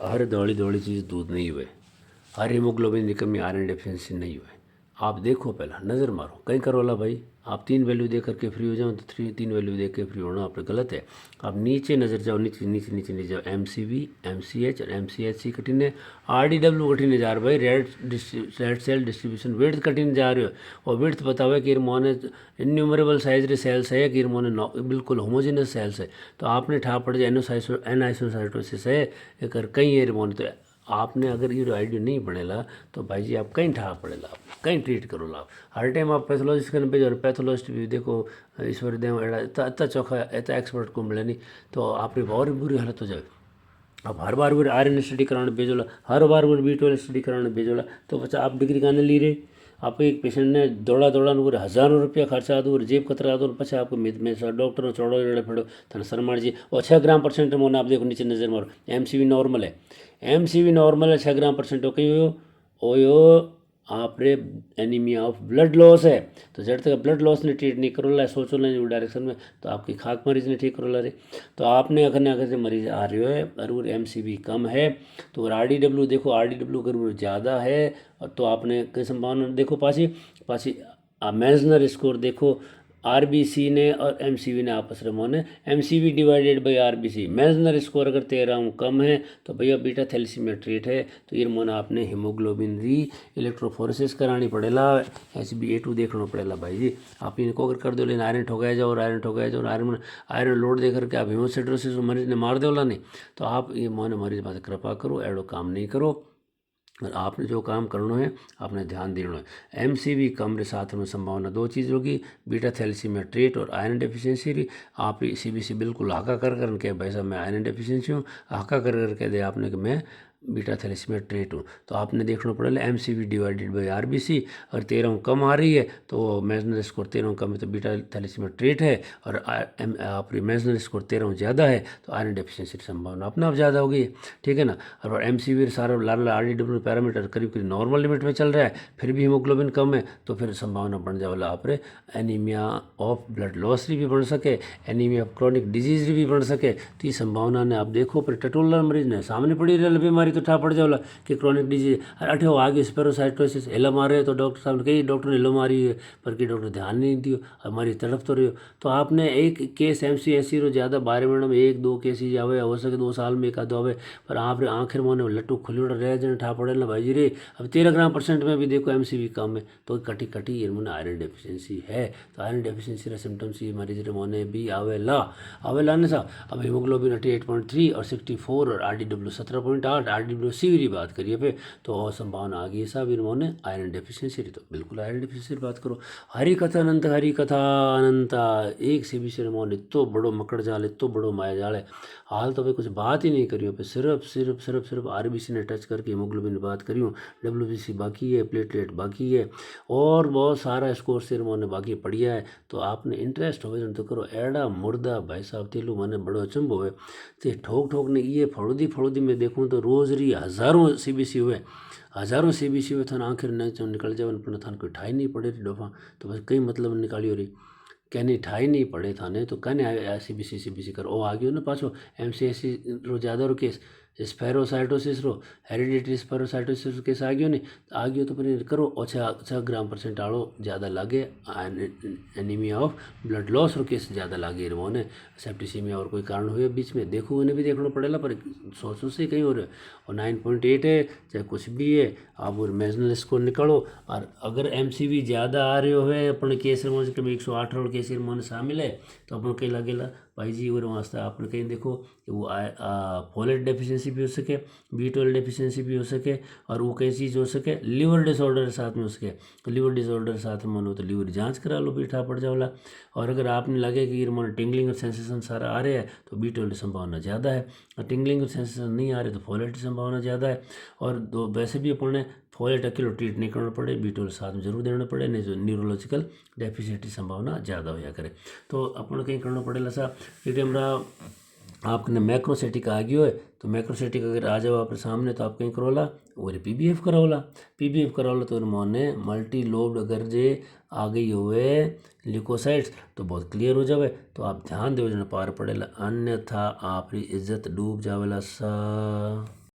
हर दौड़ी दौड़ी चीज़ दूध नहीं हुए, हर हीमोग्लोबिन की कमी आयरन डेफिशिएंसी नहीं हुए। आप देखो, पहला नज़र मारो, कहीं करोला भाई आप 3 वैल्यू दे करके फ्री हो जाओ, तो 3 वैल्यू दे के फ्री होना आप पे गलत है। आप नीचे नज़र जाओ, नीचे नीचे नीचे नीचे जाओ, MCV, MCH और MCHC कठिन है, RDW कठिन जा रहे भाई, रेड सेल डिस्ट्रीब्यूशन विड्थ कठिन जा रहे हो। और विड्थ पता हुआ कि मोने इन्यूमरेबल साइज रे सेल्स है कि मोने बिल्कुल होमोजेनस सेल्स है। तो आपने ठा पड़ जाए एनआइसोसाइटोसिस है कर कहीं ये मोने, तो आपने अगर ये आइडिया नहीं बनेला तो भाई जी आप कहीं ठा पड़ेला, आप कहीं ट्रीट करो ला। हर टाइम आप पैथोलॉजिस्ट कन भेजो, पैथोलॉजिस्ट भी देखो ईश्वर देव एड़ा इतना चौखा इतना एक्सपर्ट को मिले नहीं, तो आपकी और बुरी हालत हो जाए। अब हर बार वो आयरन स्टडी कराने भेजोला, हर बार वो B12 स्टडी कराने भेजोला, तो बच्चा आप डिग्री काने ली रहे। आप एक पेशेंट ने दौड़ा दौड़ा ने हज़ारों रुपया खर्चा दो, जेब कतरा दो, पछे आपको डॉक्टर चौड़ो रेड़े फेड़ो थने शर्मा जी। और 6 ग्राम परसेंट मोने आप देखो नीचे नज़र मारो, MCV नॉर्मल है, MCV नॉर्मल है 6 ग्राम परसेंट हो कहीं हो आपरे एनीमिया ऑफ ब्लड लॉस है। तो जब तक ब्लड लॉस ने ट्रीट नहीं करोला, सोचो ना वो डायरेक्शन में, तो आपकी खाक मरीज ने ठीक करोला रे। तो आपने अगर से मरीज आ रहे हो और MCV कम है, तो RDW देखो, RDW अगर वो ज़्यादा है तो आपने कई संभावना देखो पासी पासी मेजनर स्कोर देखो, RBC ने और MCV ने आपस में मोने MCV divided by RBC, Mentzer score अगर 13 कम है तो भैया बीटा थैलेसीमिया ट्रीट है। तो ये मोने आपने हीमोग्लोबिन री इलेक्ट्रोफोरेसिस करानी पड़ेला, HbA2 देखना पड़ेला भाई जी। आप इनको अगर कर दो लेकिन आयरन ठोकाया जाओ और आयरन ठोकाया जाओ और आयरन लोड दे करके आप हीमोसिड्रोसिस मरीज ने मार देला नहीं। तो आप ये मोने मरीज बात कृपा करो, एड़ो काम नहीं करो। और आपने जो काम करना है आपने ध्यान देना है। MCV कम रे साथ में संभावना दो चीज़ होगी, बीटा थैलेसीमिया ट्रीट और आयरन डेफिशिएंसी री। आप CBC बिल्कुल हाका कर के भाई साहब मैं आयरन डेफिशिएंसी हूँ, हाका कर के दे आपने कि मैं बीटा थैलेसीमिया ट्रीट हूँ। तो आपने देखना पड़ेगा MCV डिवाइडेड बाई RBC, अगर 13 कम आ रही है तो मेजनर स्कोर 13 कम है तो बीटा थैलेसीमिया ट्रीट है, और आप मेजनर स्कोर 13 ज़्यादा है तो आयरन डेफिशिएंसी की संभावना अपने आप ज़्यादा होगी, ठीक है ना। और MCV सारा लाल RDW पैरामीटर करीब करीब नॉर्मल लिमिट में चल रहा है, फिर भी हीमोग्लोबिन कम है, तो फिर संभावना बन जाएगा आप एनीमिया ऑफ ब्लड लॉस भी बन सके, एनीमिया ऑफ क्रॉनिक डिजीज भी बन सके। तो ये संभावना ने आप देखो पर टटोलर मरीज ने सामने पड़ी रही बीमारी तो ठा पड़ जाओला कि क्रॉनिक डिजीज अठे हो आगे स्पेरोसाइटोसिस हेला मारे, तो डॉक्टर साहब ने कही डॉक्टर ने हेलो मारी है पर कि डॉक्टर ध्यान नहीं दियो हमारी तरफ तो रहो। तो आपने एक केस MCSC रो ज़्यादा 12 महीने में 1-2 केस ही आवे, हो सके 2 साल में एक आधो आवे, पर आप आखिर मोने लट्टू खुलियोड़ा रह जन ठा पड़े ना भाई जी रे। अब 13 ग्राम परसेंट में भी देखो MCV कम है, तो कटी कटी ये मोने आयरन डेफिशिएंसी है। तो आयरन डेफिशिएंसी रा सिम्टम्स ये मरीज रे मोने भी आवेला ने सा। अब हीमोग्लोबिन 88.3 और 64 और RDW 17.8, RDWC की बात करिए पे तो और संभावना आ गई साहब इन्होंने आयरन डेफिशिएंसी री। तो बिल्कुल आयरन डेफिशिएंसी की बात करो। हरी कथा अनंत एक CBC मोन इतो बड़ो मकड़ जाल, इतो बड़ो माया जाल है। हाल तो भाई कुछ बात ही नहीं करियो पे, सिर्फ RBC ने टच करके हीमोग्लोबिन की बात करियो, WBC बाकी है, प्लेटलेट बाकी है, और बहुत सारा स्कोर सिर मोने बाकी बढ़िया है। तो आपने इंटरेस्ट हो तो करो, एड़ा मुर्दा भाई साहब तेलू मैंने बड़ो अचंभो हुए तो ठोक ने ये फड़ोदी में देखूँ तो रोज़ री हज़ारों CBC हुए, हज़ारों CBC हुए थाने आखिर नहीं निकल जाए पर थाने कोई ठाई नहीं पड़े रही डोफा। तो बस कई मतलब निकालियो रही कहनी ठाई नहीं पड़े थाने, तो कहने आया CBC कर ओ आ गयो ना पाछो MCSC रो ज़्यादा रो केस, स्पेरोसाइटोसिस रो हेरिडिटरी स्पेरोसाइटोसिस केस आ गयो तो फिर करो और 6 ग्राम परसेंट आड़ो ज़्यादा लागे, एनीमिया ऑफ ब्लड लॉस रो केस ज़्यादा लागे मोने, सेप्टिसीमिया और कोई कारण हुए बीच में देखो उन्हें भी देखना पड़ेगा, पर सोचो से कहीं और 9.8 है चाहे कुछ भी है, आप वो मेजनल स्कोर निकालो। और अगर MCV ज़्यादा आ रहे हो अपने केस में कभी 108 और केस में शामिल है तो अपन कहीं लगेला भाई जी और वास्ते आपने कहीं देखो कि वो फोलेट डेफिशिएंसी भी हो सके, B12 डेफिशिएंसी भी हो सके, और वो कई चीज़ हो सके लीवर डिसऑर्डर साथ में हो सके। तो लीवर डिसऑर्डर साथ में हो तो लीवर जांच करा लो बीठा पड़ जाओला। और अगर आपने लगे कि मन टिंगलिंग और सेंसेशन सारा आ रहे हैं तो B12 की संभावना ज़्यादा है, और टिंगलिंग और सेंसेशन नहीं आ रहे तो फोलेट की संभावना ज़्यादा है। और दो वैसे भी अपन फोलेट अकेले ट्रीट नहीं करना पड़े, B12 साथ में जरूर देना पड़े, नहीं जो न्यूरोलॉजिकल डेफिशिएंसी संभावना ज़्यादा हो करे। तो अपन कहीं करना पड़ेगा सा कि हमारा आपने मैक्रोसेटिक आ गयो है, तो मैक्रोसेटिक अगर आ जाओ आपके सामने तो आप कहीं करोला और PBF कराओला तो मोने मल्टी लोब्ड अगर जे आ गई हुए ल्यूकोसाइट्स तो बहुत क्लियर हो जावे। तो आप ध्यान दो पार पड़ेला, अन्यथा आपकी इज्जत डूब जावेला सा।